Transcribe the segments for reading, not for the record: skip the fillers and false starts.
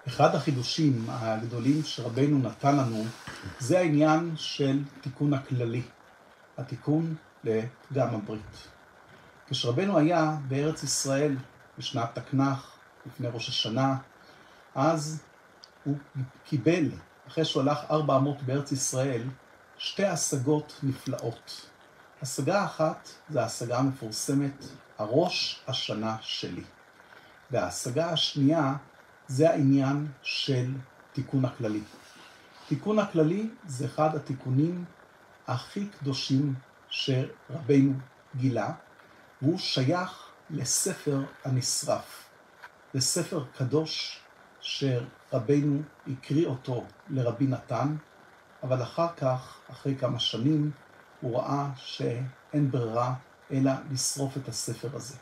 אחד החידושים הגדולים שרבנו נתן לנו זה העניין של תיקון הכללי, התיקון לפגם הברית. כשרבנו היה בארץ ישראל בשנת תקנ"ח, לפני ראש השנה, אז הוא קיבל, אחרי שהוא הלך 400 בארץ ישראל, שתי השגות נפלאות. השגה אחת זה ההשגה המפורסמת, הראש השנה שלי. וההשגה השנייה זה העניין של תיקון הכללי. תיקון הכללי זה אחד התיקונים הכי קדושים שרבנו גילה, והוא שייך לספר הנשרף. זה ספר קדוש שרבנו הקריא אותו לרבי נתן, אבל אחר כך, אחרי כמה שנים, הוא ראה שאין ברירה אלא לשרוף את הספר הזה.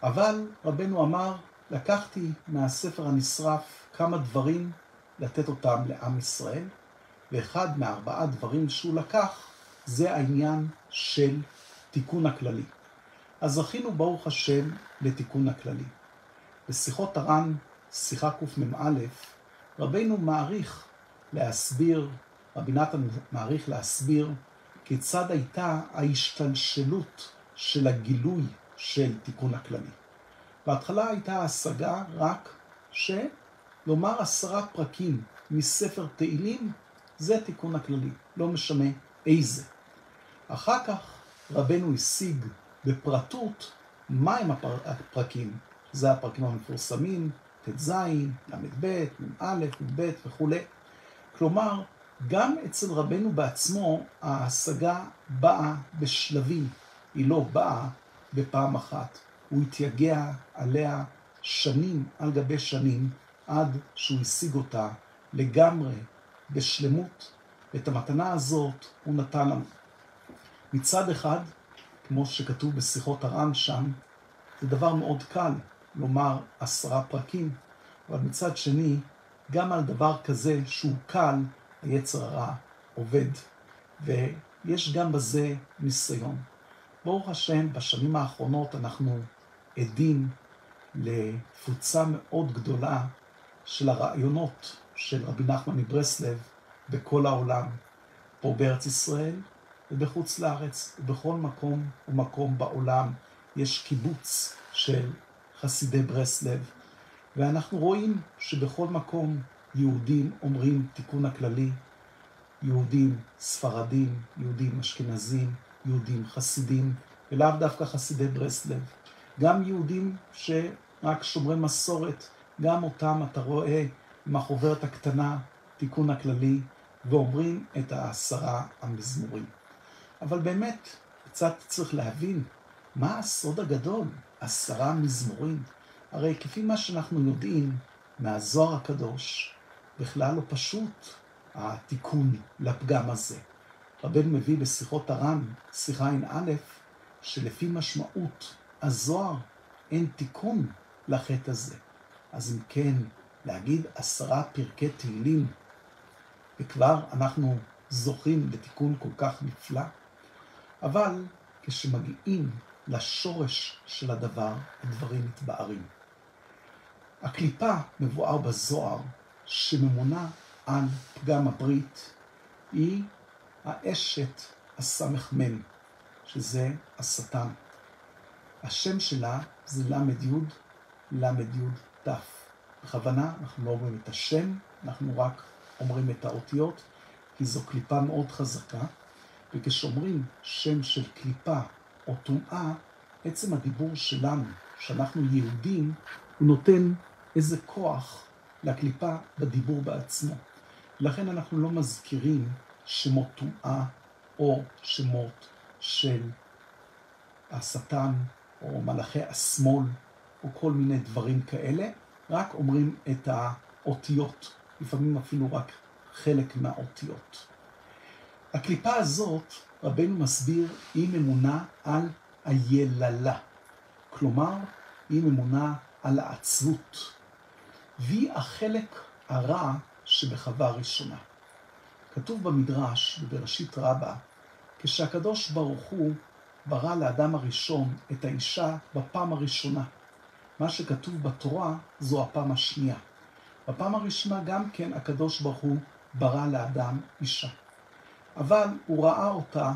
אבל רבנו אמר, לקחתי מהספר הנשרף כמה דברים לתת אותם לעם ישראל, ואחד מהארבעה דברים שהוא לקח זה העניין של תיקון הכללי. אז זכינו ברוך השם לתיקון הכללי. בשיחות הר"ן, שיחה קמ"א, רבנו מעריך להסביר, רבי נתן מעריך להסביר כיצד הייתה ההשתלשלות של הגילוי של תיקון הכללי. בהתחלה הייתה השגה רק שלומר 10 פרקים מספר תהילים זה תיקון הכללי, לא משנה איזה. אחר כך רבנו השיג בפרטות מהם הפרקים, זה הפרקים המפורסמים, ט"ז, ל"ב, מ"א, מ"ב וכו'. כלומר, גם אצל רבנו בעצמו ההשגה באה בשלבים, היא לא באה בפעם אחת. הוא התייגע עליה שנים על גבי שנים עד שהוא השיג אותה לגמרי בשלמות. את המתנה הזאת הוא נתן לנו. מצד אחד, כמו שכתוב בשיחות הר"ן שם, זה דבר מאוד קל לומר 10 פרקים, אבל מצד שני, גם על דבר כזה שהוא קל, היצר הרע עובד, ויש גם בזה ניסיון. ברוך השם, בשנים האחרונות אנחנו עדים לתפוצה מאוד גדולה של הרעיונות של רבי נחמן מברסלב בכל העולם, פה בארץ ישראל ובחוץ לארץ, ובכל מקום ומקום בעולם יש קיבוץ של חסידי ברסלב, ואנחנו רואים שבכל מקום יהודים אומרים תיקון הכללי, יהודים ספרדים, יהודים אשכנזים, יהודים חסידים, ולאו דווקא חסידי ברסלב. גם יהודים שרק שומרי מסורת, גם אותם אתה רואה עם החוברת הקטנה, תיקון הכללי, ואומרים את 10 המזמורים. אבל באמת, קצת צריך להבין, מה הסוד הגדול? 10 מזמורים. הרי כפי מה שאנחנו יודעים מהזוהר הקדוש, בכלל לא פשוט התיקון לפגם הזה. רבנו מביא בשיחות הר"ן, שיחה ע"א, שלפי משמעות הזוהר אין תיקון לחטא הזה. אז אם כן, להגיד 10 פרקי תהילים, וכבר אנחנו זוכים לתיקון כל כך נפלא, אבל כשמגיעים לשורש של הדבר, הדברים מתבארים. הקליפה מבואר בזוהר שממונה על פגם הברית היא האשת הסמ"ם, שזה השטן. השם שלה זה ל"י ת'. בכוונה אנחנו לא אומרים את השם, אנחנו רק אומרים את האותיות, כי זו קליפה מאוד חזקה, וכשאומרים שם של קליפה או טומאה, עצם הדיבור שלנו, שאנחנו יהודים, הוא נותן איזה כוח לקליפה בדיבור בעצמו. לכן אנחנו לא מזכירים שמות טומאה או שמות של השטן או מלאכי השמאל או כל מיני דברים כאלה, רק אומרים את האותיות, לפעמים אפילו רק חלק מהאותיות. הקליפה הזאת, רבנו מסביר, היא ממונה על היללה. כלומר, היא ממונה על העצבות. והיא החלק הרע שבחווה הראשונה. כתוב במדרש, בבראשית רבה, כשהקדוש ברוך הוא ברא לאדם הראשון את האישה בפעם הראשונה. מה שכתוב בתורה זו הפעם השנייה. בפעם הראשונה גם כן הקדוש ברוך הוא ברא לאדם אישה. אבל הוא ראה אותה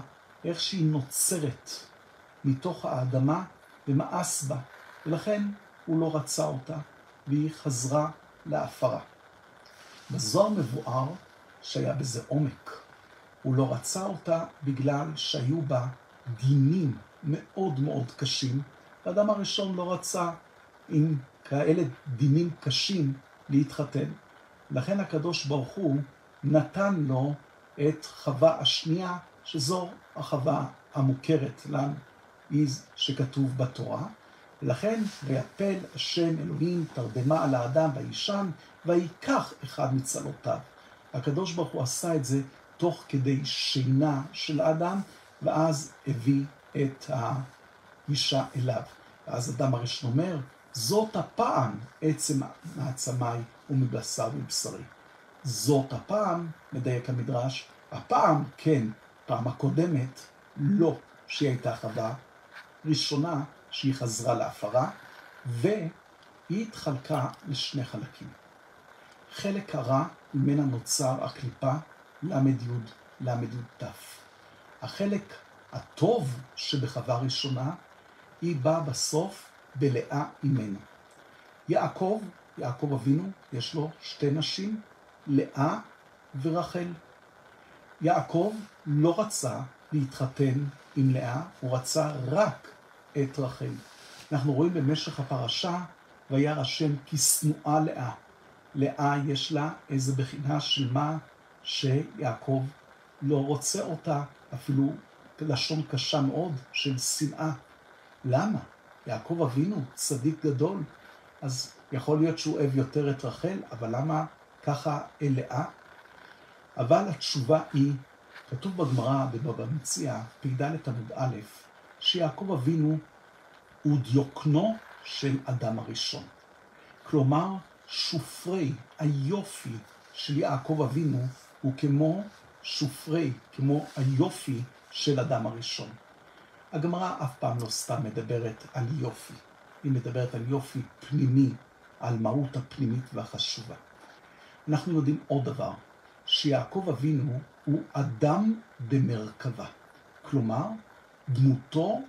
איך שהיא נוצרת מתוך האדמה ומאס בה, ולכן הוא לא רצה אותה, והיא חזרה לעפרה. בזוהר מבואר שהיה בזה עומק. הוא לא רצה אותה בגלל שהיו בה דינים מאוד מאוד קשים, והאדם הראשון לא רצה עם כאלה דינים קשים להתחתן. לכן הקדוש ברוך הוא נתן לו את חווה השנייה, שזו החווה המוכרת לנו, שכתוב בתורה. ולכן ויפל השם אלוהים תרדמה על האדם וישן ויקח אחד מצלותיו. הקדוש ברוך הוא עשה את זה תוך כדי שינה של האדם, ואז הביא את האישה אליו. ואז אדם הראשון אומר, זאת הפעם עצם מעצמי ומבשר מבשרי. זאת הפעם, מדייק המדרש, הפעם כן, פעם הקודמת לא, שהיא הייתה חווה ראשונה שהיא חזרה לעפרה, והיא התחלקה לשני חלקים. חלק הרע ממנה נוצר הקליפה ל"י ת'. החלק הטוב שבחווה ראשונה היא באה בסוף בלאה אימנו. יעקב אבינו, יש לו שתי נשים, לאה ורחל. יעקב לא רצה להתחתן עם לאה, הוא רצה רק את רחל. אנחנו רואים במשך הפרשה, וירא השם כי שנואה לאה. לאה יש לה איזה בחינה של מה שיעקב לא רוצה אותה, אפילו לשון קשה מאוד של שנאה. למה? יעקב אבינו צדיק גדול, אז יכול להיות שהוא אוהב יותר את רחל, אבל למה ככה אל לאה? אבל התשובה היא, כתוב בגמרא בבבא מציעא, פ"ד עמוד א', שיעקב אבינו הוא דיוקנו של אדם הראשון. כלומר, שופרי היופי של יעקב אבינו הוא כמו היופי של אדם הראשון. הגמרא אף פעם לא סתם מדברת על יופי. היא מדברת על יופי פנימי, על מהות הפנימית והחשובה. אנחנו יודעים עוד דבר, שיעקב אבינו הוא אדם במרכבה. כלומר, דמותו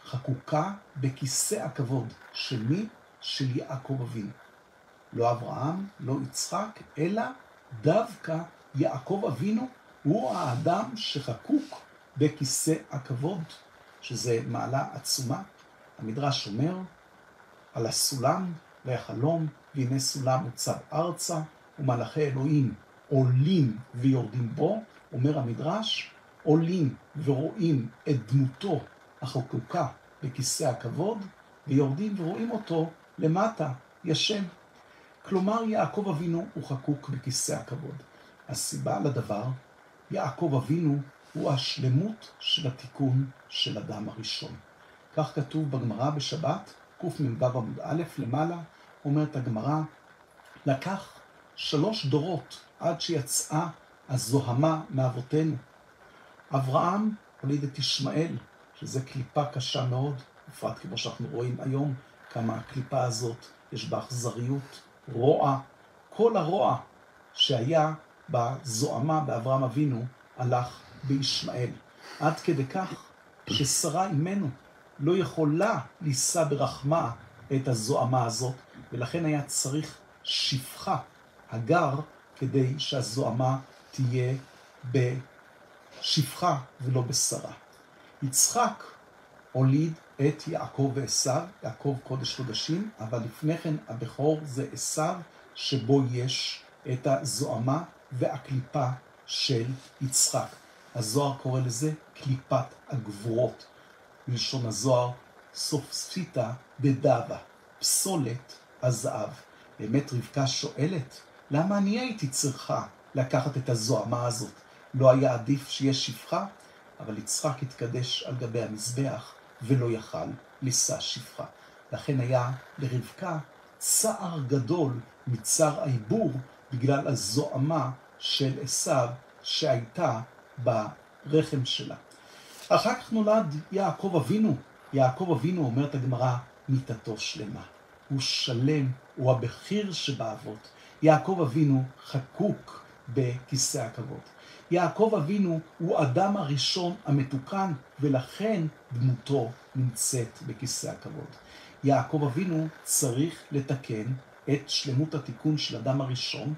חקוקה בכיסא הכבוד של מי? של יעקב אבינו. לא אברהם, לא יצחק, אלא דווקא יעקב אבינו הוא האדם שחקוק בכיסא הכבוד, שזה מעלה עצומה. המדרש אומר על הסולם והחלום, והנה סולם מוצב ארצה, ומלאכי אלוהים עולים ויורדים בו. אומר המדרש, עולים ורואים את דמותו החקוקה בכיסא הכבוד, ויורדים ורואים אותו למטה, ישן. כלומר, יעקב אבינו הוא חקוק בכיסא הכבוד. הסיבה לדבר, יעקב אבינו הוא השלמות של התיקון של אדם הראשון. כך כתוב בגמרא בשבת, קמ"ו עמוד א' למעלה, אומרת הגמרא, לקח 3 דורות עד שיצאה הזוהמה מאבותינו. אברהם הוליד את ישמעאל, שזה קליפה קשה מאוד, בפרט כמו שאנחנו רואים היום, כמה הקליפה הזאת יש בה אכזריות, רוע. כל הרוע שהיה בזוהמה באברהם אבינו הלך בישמעאל. עד כדי כך ששרה אימנו לא יכולה לישא ברחמה את הזוהמה הזאת, ולכן היה צריך שפחה, הגר, כדי שהזוהמה תהיה בשפחה ולא בשרה. יצחק הוליד את יעקב ועשיו, יעקב קודש קודשים, אבל לפני כן הבכור זה עשיו, שבו יש את הזוהמה והקליפה של יצחק. הזוהר קורא לזה קליפת הגבורות. בלשון הזוהר, סופסיתא דדבה, פסולת הזהב. באמת רבקה שואלת, למה אני הייתי צריכה לקחת את הזוהמה הזאת? לא היה עדיף שיש שפחה? אבל יצחק התקדש על גבי המזבח ולא יכל לישא שפחה. לכן היה לרבקה צער גדול מצער העיבור בגלל הזוהמה של עשיו שהייתה ברחם שלה. אחר כך נולד יעקב אבינו. יעקב אבינו, אומרת הגמרא, מיתתו שלמה. הוא שלם, הוא הבכיר שבאבות. יעקב אבינו חקוק בכיסא הכבוד. יעקב אבינו הוא אדם הראשון המתוקן, ולכן דמותו נמצאת בכיסא הכבוד. יעקב אבינו צריך לתקן את שלמות התיקון של אדם הראשון,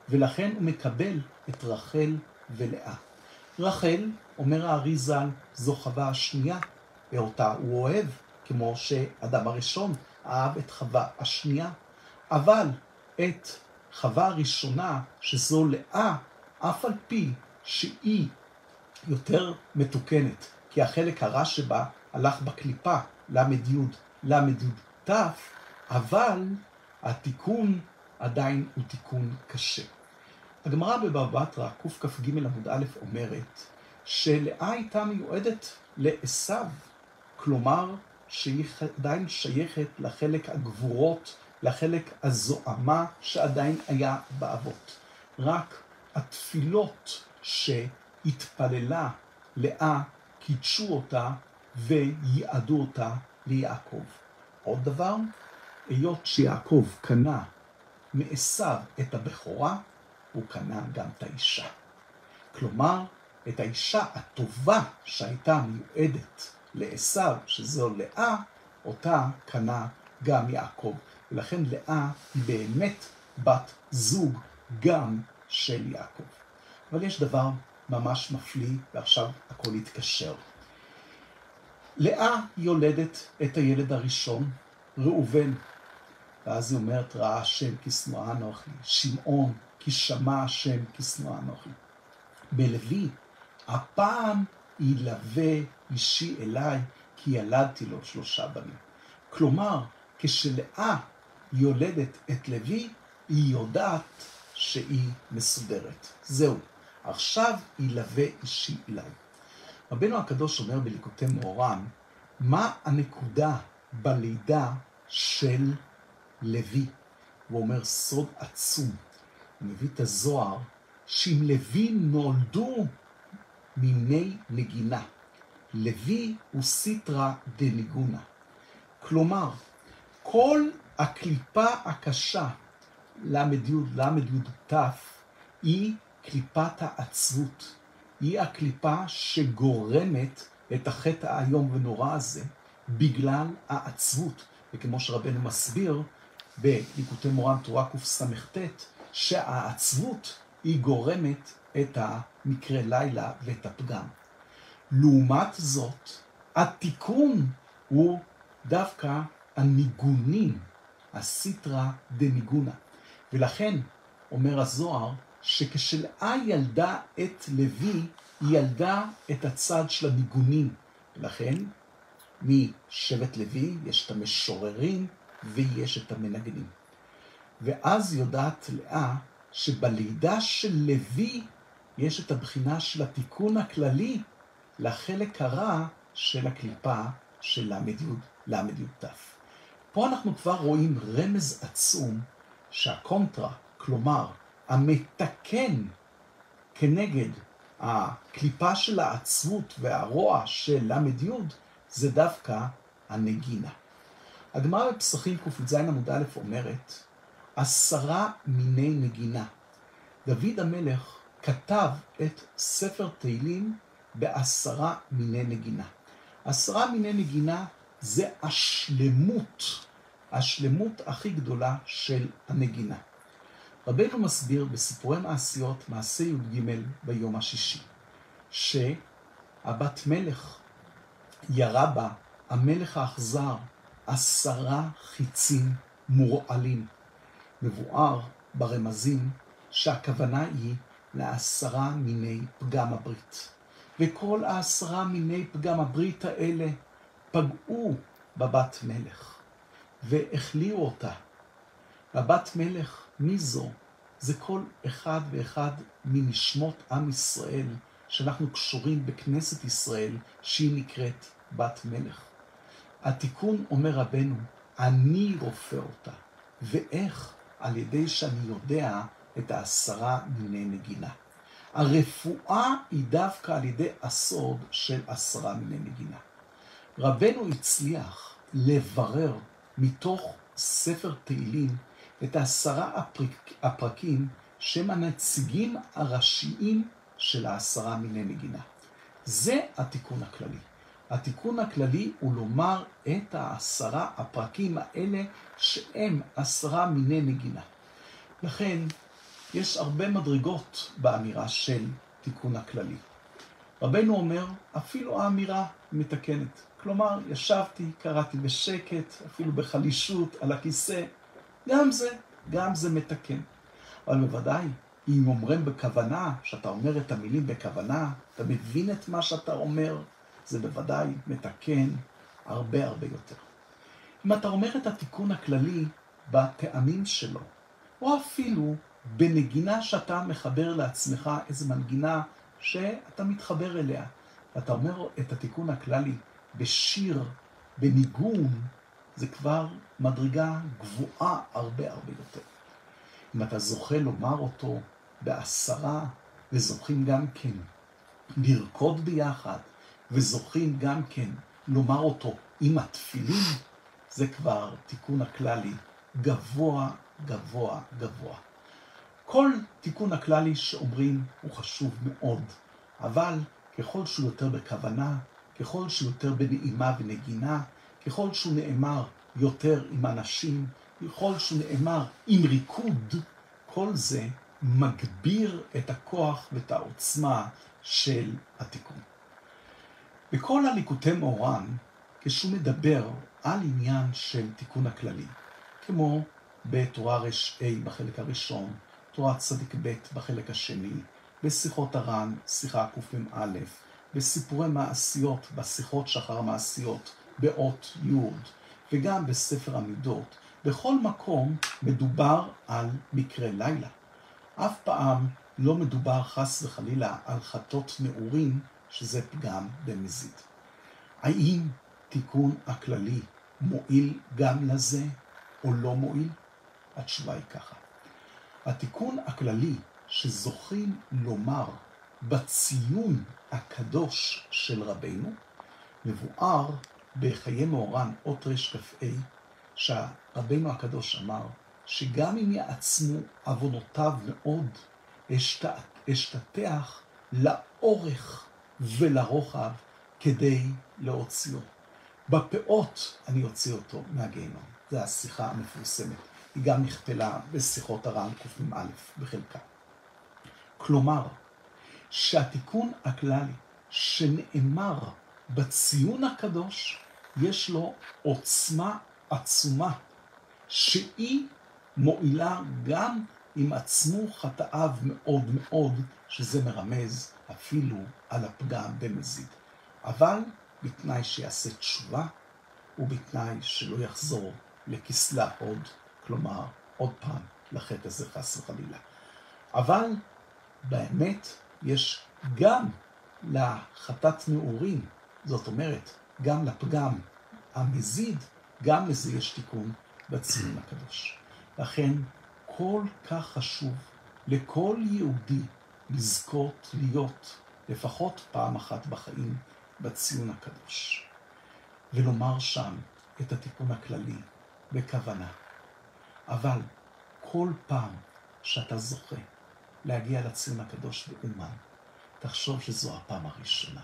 ולכן הוא מקבל את רחל ולאה. רחל, אומר הארי ז"ל, זו חווה השנייה, ואותה הוא אוהב, כמו שאדם הראשון אהב את חווה השנייה. אבל את חווה הראשונה, שזו לאה, אף על פי שהיא יותר מתוקנת, כי החלק הרע שבה הלך בקליפה, למד י' ת', אבל התיקון עדיין הוא תיקון קשה. הגמרא בבבא בתרא, קכ"ג עמוד א', אומרת שלאה הייתה מיועדת לעשיו, כלומר שהיא עדיין שייכת לחלק הגבורות, לחלק הזוהמה שעדיין היה באבות. רק התפילות שהתפללה לאה קידשו אותה וייעדו אותה ליעקב. עוד דבר, היות שיעקב קנה מעשיו את הבכורה, הוא קנה גם את האישה. כלומר, את האישה הטובה שהייתה מיועדת לעשיו, שזו לאה, אותה קנה גם יעקב. ולכן לאה היא באמת בת זוג גם של יעקב. אבל יש דבר ממש מפליא, ועכשיו הכל יתקשר. לאה יולדת את הילד הראשון, ראובן, ואז היא אומרת, ראה השם כי שנואה אנוכי, שמעון כי שמע השם כי שנואה אנוכי. בלוי, הפעם ילווה אישי אליי, כי ילדתי לו 3 בנים. כלומר, כשלאה יולדת את לוי, היא יודעת שהיא מסודרת. זהו, עכשיו ילווה אישי אליי. רבנו הקדוש אומר בליקוטי מוהר"ן, מה הנקודה בלידה של לוי? הוא אומר סוד עצום. הוא מביא את הזוהר, שאם לוי נולדו מיני נגינה. לוי הוא סיטרא דניגונה. כלומר, כל הקליפה הקשה, למד י' ת', היא קליפת העצבות. היא הקליפה שגורמת את החטא האיום ונורא הזה, בגלל העצבות. וכמו שרבנו מסביר, בליקוטי מוהר"ן תורה קס"ט, שהעצבות היא גורמת את המקרה לילה ואת הפגם. לעומת זאת, התיקון הוא דווקא הניגונים, הסיטרא דניגונה. ולכן אומר הזוהר, שכשלאה ילדה את לוי, היא ילדה את הצד של הניגונים. ולכן משבט לוי יש את המשוררים ויש את המנגנים. ואז יודעת לאה שבלידה של לוי יש את הבחינה של התיקון הכללי לחלק הרע של הקליפה של למד י' ת'. פה אנחנו כבר רואים רמז עצום שהקונטרה, כלומר המתקן כנגד הקליפה של העצבות והרוע של למד י' זה דווקא הנגינה. הגמרא בפסחים ק"ז עמוד א' אומרת 10 מיני נגינה. דוד המלך כתב את ספר תהילים ב10 מיני נגינה. 10 מיני נגינה זה השלמות הכי גדולה של הנגינה. רבנו מסביר בסיפורי מעשיות, מעשה י"ג ביום השישי, שהבת מלך ירה בה המלך האכזר 10 חיצים מורעלים. מבואר ברמזים שהכוונה היא ל10 מיני פגם הברית. וכל 10 מיני פגם הברית האלה פגעו בבת מלך והחליאו אותה. הבת מלך, מי זו? זה כל אחד ואחד מנשמות עם ישראל שאנחנו קשורים בכנסת ישראל שהיא נקראת בת מלך. התיקון אומר רבנו, אני רופא אותה. ואיך? על ידי שאני יודע את 10 מיני נגינה. הרפואה היא דווקא על ידי הסוד של 10 מיני נגינה. רבנו הצליח לברר מתוך ספר תהילים את 10 הפרקים שהם הנציגים הראשיים של 10 מיני נגינה. זה התיקון הכללי. התיקון הכללי הוא לומר את 10 הפרקים האלה שהם 10 מיני נגינה. לכן יש הרבה מדרגות באמירה של תיקון הכללי. רבנו אומר, אפילו האמירה מתקנת. כלומר, ישבתי, קראתי בשקט, אפילו בחלישות על הכיסא, גם זה מתקן. אבל בוודאי, אם אומרים בכוונה, שאתה אומר את המילים בכוונה, אתה מבין את מה שאתה אומר, זה בוודאי מתקן הרבה יותר. אם אתה אומר את התיקון הכללי בטעמים שלו, או אפילו בנגינה שאתה מחבר לעצמך איזו מנגינה שאתה מתחבר אליה, ואתה אומר את התיקון הכללי בשיר, בניגון, זה כבר מדרגה גבוהה הרבה יותר. אם אתה זוכה לומר אותו ב10, וזוכים גם כן לרקוד ביחד, וזוכים גם כן לומר אותו עם התפילין, זה כבר תיקון הכללי גבוה. כל תיקון הכללי שאומרים הוא חשוב מאוד, אבל ככל שהוא יותר בכוונה, ככל שהוא יותר בנעימה ונגינה, ככל שהוא נאמר יותר עם אנשים, ככל שהוא נאמר עם ריקוד, כל זה מגביר את הכוח ואת העוצמה של התיקון. בכל הליקוטי מאורן, כשהוא מדבר על עניין של תיקון הכללי, כמו בתורה ר"ה בחלק הראשון, תורה צדיק ב' בחלק השני, בשיחות הר"ן, שיחה קמ"א, בסיפורי מעשיות, בשיחות שחר המעשיות, באות י', וגם בספר המידות, בכל מקום מדובר על מקרה לילה. אף פעם לא מדובר חס וחלילה על חטות נעורים, שזה פגם במזיד. האם תיקון הכללי מועיל גם לזה או לא מועיל? התשובה היא ככה. התיקון הכללי שזוכים לומר בציון הקדוש של רבנו, מבואר בחיי מאורן אות ר"כ"ה, שהרבנו הקדוש אמר שגם אם יעצמו עוונותיו מאוד, אשתתח לאורך ולרוחב כדי להוציאו. בפאות אני אוציא אותו מהגיהנום. זו השיחה המפורסמת. היא גם נכתלה בשיחות הר"ן קמ"א בחלקה. כלומר, שהתיקון הכללי שנאמר בציון הקדוש, יש לו עוצמה עצומה, שהיא מועילה גם אם עצמו חטאיו מאוד, שזה מרמז אפילו על הפגם במזיד. אבל בתנאי שיעשה תשובה, ובתנאי שלא יחזור לכסלה עוד, כלומר עוד פעם לחטא הזה חס וחלילה. אבל באמת יש גם לחטאת נעורים, זאת אומרת גם לפגם המזיד, גם לזה יש תיקון בציון הקדוש. לכן כל כך חשוב לכל יהודי לזכות להיות לפחות פעם אחת בחיים בציון הקדוש, ולומר שם את התיקון הכללי בכוונה. אבל כל פעם שאתה זוכה להגיע לציון הקדוש באומן, תחשוב שזו הפעם הראשונה.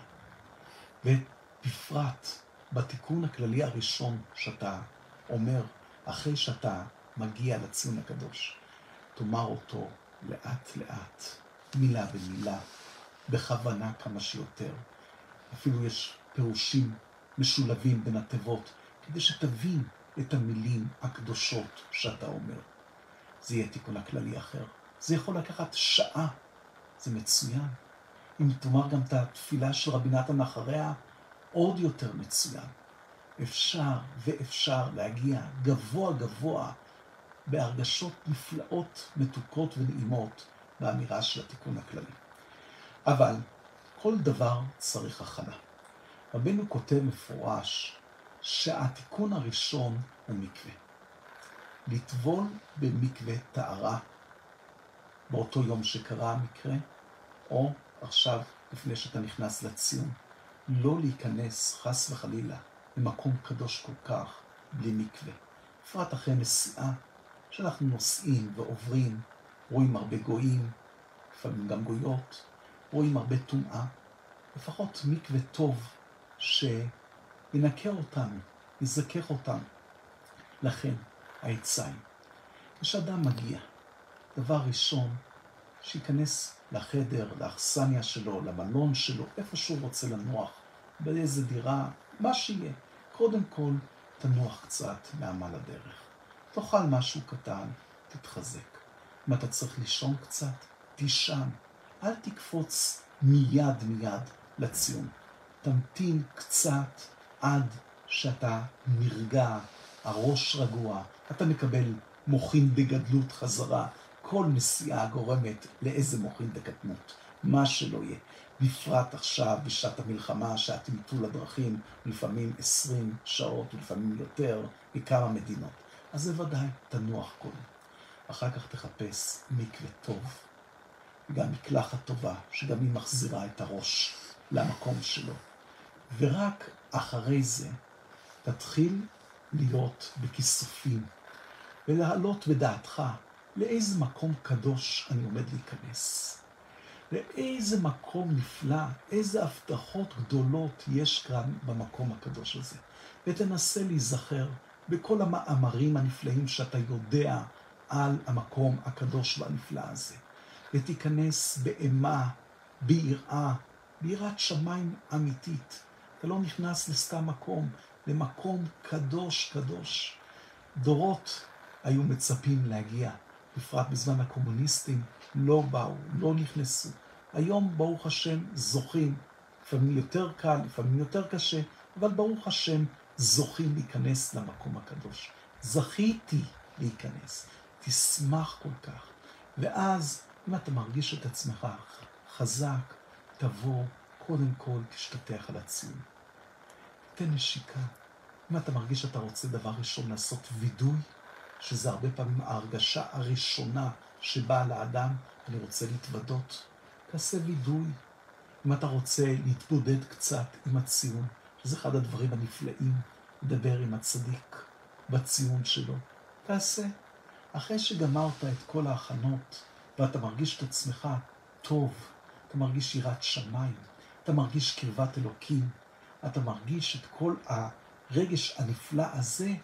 ובפרט בתיקון הכללי הראשון שאתה אומר, אחרי שאתה מגיע לציון הקדוש, תאמר אותו לאט, מילה במילה, בכוונה כמה שיותר. אפילו יש פירושים משולבים בין התיבות, כדי שתבין את המילים הקדושות שאתה אומר. זה יהיה תיקון הכללי אחר. זה יכול לקחת שעה, זה מצוין. אם תאמר גם את התפילה של רבי נתן אחריה, עוד יותר מצוין. אפשר להגיע גבוה בהרגשות נפלאות, מתוקות ונעימות באמירה של התיקון הכללי. אבל כל דבר צריך הכנה. רבנו כותב מפורש שהתיקון הראשון הוא מקווה. לטבול במקווה טהרה באותו יום שקרה המקרה, או עכשיו לפני שאתה נכנס לציון, לא להיכנס חס וחלילה למקום קדוש כל כך בלי מקווה. בפרט אחרי נסיעה, שאנחנו נוסעים ועוברים, רואים הרבה גויים, לפעמים גם גויות, רואים הרבה טומאה, לפחות מקווה טוב שינקה אותנו, יזכך אותנו. לכן העצה היא, כשאדם מגיע, דבר ראשון, שיכנס לחדר, לאכסניה שלו, למלון שלו, איפה שהוא רוצה לנוח, באיזה דירה, מה שיהיה. קודם כל, תנוח קצת מעמל הדרך. תאכל משהו קטן, תתחזק. אם אתה צריך לישון קצת, תישן. אל תקפוץ מיד לציון. תמתין קצת עד שאתה נרגע, הראש רגוע, אתה מקבל מוחין בגדלות חזרה. כל נסיעה גורמת לאיזה מוחין בקטנות, מה שלא יהיה. בפרט עכשיו, בשעת המלחמה, שעת טלטול הדרכים, לפעמים 20 שעות, ולפעמים יותר, בכמה מדינות. אז זה ודאי תנוח קודם. אחר כך תחפש מקווה טוב, וגם מקלחת טובה, שגם היא מחזירה את הראש למקום שלו. ורק אחרי זה תתחיל להיות בכיסופים, ולהעלות בדעתך לאיזה מקום קדוש אני עומד להיכנס. לאיזה מקום נפלא, איזה הבטחות גדולות יש כאן במקום הקדוש הזה. ותנסה להיזכר בכל המאמרים הנפלאים שאתה יודע על המקום הקדוש והנפלא הזה. ותיכנס באימה, ביראה, ביראת שמיים אמיתית. אתה לא נכנס לסתם מקום, למקום קדוש. דורות היו מצפים להגיע, בפרט בזמן הקומוניסטים, לא באו, לא נכנסו. היום ברוך השם זוכים, לפעמים יותר קל, לפעמים יותר קשה, אבל ברוך השם זוכים להיכנס למקום הקדוש. זכיתי להיכנס, תשמח כל כך. ואז אם אתה מרגיש את עצמך חזק, תבוא קודם כל תשתטח על הציון. תן נשיקה. אם אתה מרגיש שאתה רוצה דבר ראשון לעשות וידוי, שזה הרבה פעמים ההרגשה הראשונה שבאה לאדם, אני רוצה להתוודות, תעשה וידוי. אם אתה רוצה להתבודד קצת עם הציון, שזה אחד הדברים הנפלאים, לדבר עם הצדיק בציון שלו, תעשה. אחרי שגמרת את כל ההכנות, ואתה מרגיש את עצמך טוב, אתה מרגיש יראת שמיים, אתה מרגיש קרבת אלוקים, אתה מרגיש את כל הרגש הנפלא הזה,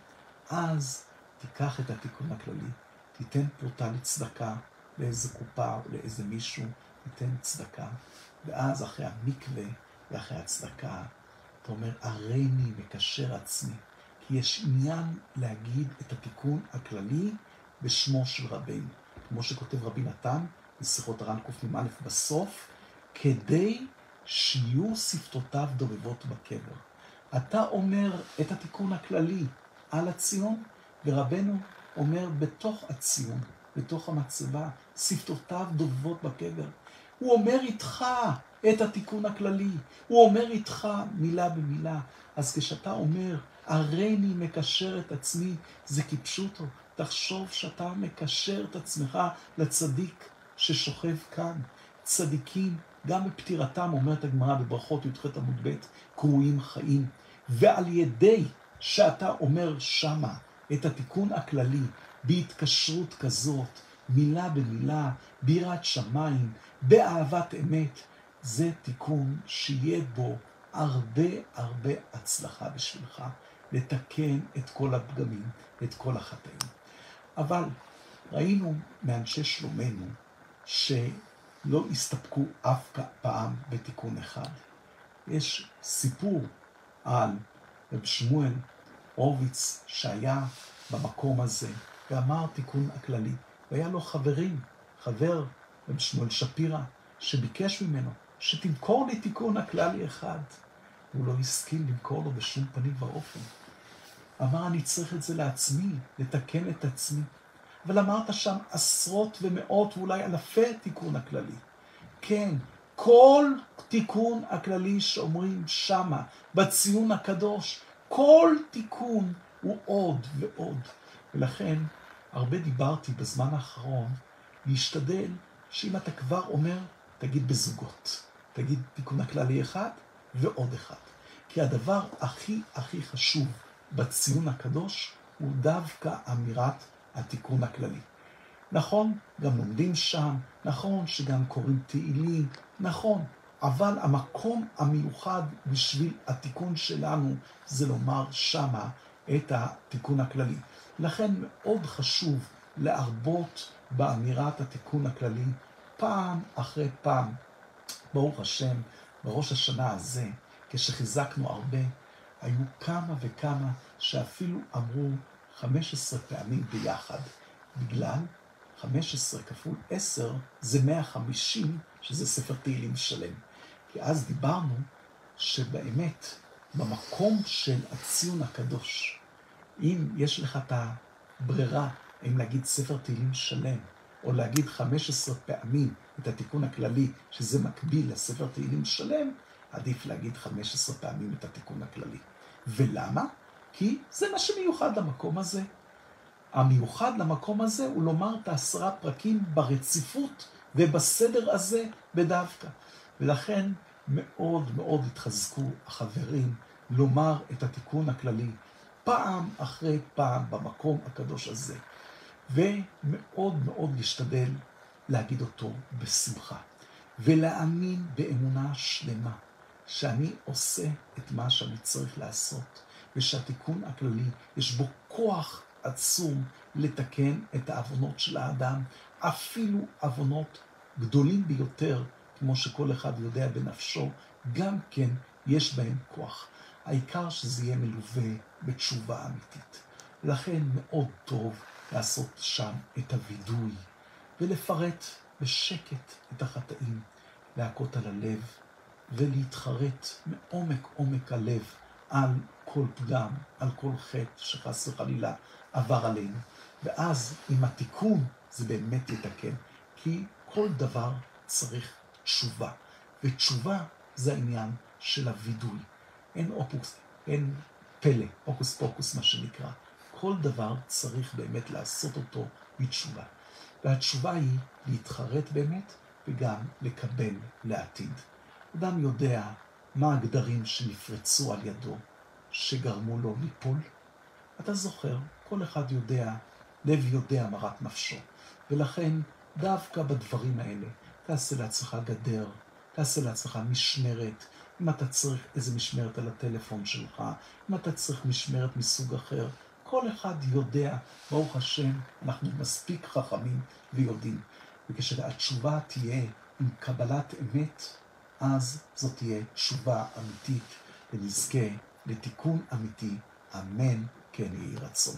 אז תיקח את התיקון הכללי, תיתן פרוטה לצדקה לאיזה קופה או לאיזה מישהו, תיתן צדקה, ואז אחרי המקווה ואחרי הצדקה, אתה אומר, הריני מקשר עצמי, כי יש עניין להגיד את התיקון הכללי בשמו של רבינו, כמו שכותב רבי נתן, בשיחות הר"ן קמ"א בסוף, כדי שיהיו שפתותיו דובבות בקבר. אתה אומר את התיקון הכללי על הציון, ורבנו אומר בתוך הציון, בתוך המצבה, שפתותיו דובבות בקבר. הוא אומר איתך את התיקון הכללי, הוא אומר איתך מילה במילה. אז כשאתה אומר, הריני מקשר את עצמי, זה כפשוטו. תחשוב שאתה מקשר את עצמך לצדיק ששוכב כאן. צדיקים, גם בפטירתם, אומרת הגמרא בברכות י"ח עמוד ב', קרויים חיים. ועל ידי שאתה אומר שמה את התיקון הכללי, בהתקשרות כזאת, מילה במילה, ביראת שמיים, באהבת אמת, זה תיקון שיהיה בו הרבה הצלחה בשבילך, לתקן את כל הפגמים, את כל החטאים. אבל ראינו מאנשי שלומנו שלא הסתפקו אף פעם בתיקון אחד. יש סיפור על רב שמואל הורוביץ שהיה במקום הזה ואמר תיקון הכללי, והיה לו חבר רב שמואל שפירא שביקש ממנו שתמכור לי תיקון הכללי אחד. הוא לא הסכים למכור לו בשום פנים ואופן. אמר, אני צריך את זה לעצמי, לתקן את עצמי. אבל אמרת שם עשרות ומאות ואולי אלפי תיקון הכללי. כן, כל תיקון הכללי שאומרים שמה, בציון הקדוש, כל תיקון הוא עוד ועוד. ולכן, הרבה דיברתי בזמן האחרון, להשתדל שאם אתה כבר אומר, תגיד בזוגות. תגיד תיקון הכללי אחד ועוד אחד. כי הדבר הכי חשוב בציון הקדוש הוא דווקא אמירת התיקון הכללי. נכון, גם לומדים שם, נכון שגם קוראים תהילים, נכון, אבל המקום המיוחד בשביל התיקון שלנו זה לומר שמה את התיקון הכללי. לכן מאוד חשוב להרבות באמירת התיקון הכללי פעם אחרי פעם. ברוך השם, בראש השנה הזה, כשחיזקנו הרבה, היו כמה וכמה שאפילו אמרו 15 פעמים ביחד, בגלל 15 כפול 10 זה 150, שזה ספר תהילים שלם. כי אז דיברנו שבאמת במקום של הציון הקדוש, אם יש לך את הברירה, אם להגיד ספר תהילים שלם, או להגיד 15 פעמים את התיקון הכללי, שזה מקביל לספר תהילים שלם, עדיף להגיד 15 פעמים את התיקון הכללי. ולמה? כי זה מה שמיוחד למקום הזה. המיוחד למקום הזה הוא לומר את 10 פרקים ברציפות ובסדר הזה בדווקא. ולכן מאוד מאוד התחזקו החברים לומר את התיקון הכללי פעם אחרי פעם במקום הקדוש הזה. ומאוד מאוד להשתדל להגיד אותו בשמחה. ולהאמין באמונה שלמה שאני עושה את מה שאני צריך לעשות. ושהתיקון הכללי יש בו כוח עצום לתקן את העוונות של האדם, אפילו עוונות גדולים ביותר, כמו שכל אחד יודע בנפשו, גם כן יש בהם כוח. העיקר שזה יהיה מלווה בתשובה אמיתית. לכן מאוד טוב לעשות שם את הוידוי, ולפרט בשקט את החטאים, להכות על הלב, ולהתחרט מעומק עומק הלב על כל פגם, על כל חטא שחס וחלילה עבר עלינו. ואז עם התיקון זה באמת יתקן, כי כל דבר צריך תשובה, ותשובה זה העניין של הוידוי. אין פלא, אוקוס פוקוס מה שנקרא. כל דבר צריך באמת לעשות אותו בתשובה. והתשובה היא להתחרט באמת וגם לקבל לעתיד. אדם יודע מה הגדרים שנפרצו על ידו, שגרמו לו ליפול. אתה זוכר, כל אחד יודע, לב יודע מרת נפשו. ולכן דווקא בדברים האלה, תעשה לעצמך גדר, תעשה לעצמך משמרת. אם אתה צריך איזה משמרת על הטלפון שלך, אם אתה צריך משמרת מסוג אחר, כל אחד יודע, ברוך השם, אנחנו מספיק חכמים ויודעים. וכשהתשובה תהיה עם קבלת אמת, אז זאת תהיה תשובה אמיתית, ונזכה לתיקון אמיתי. אמן, כן יהי רצון.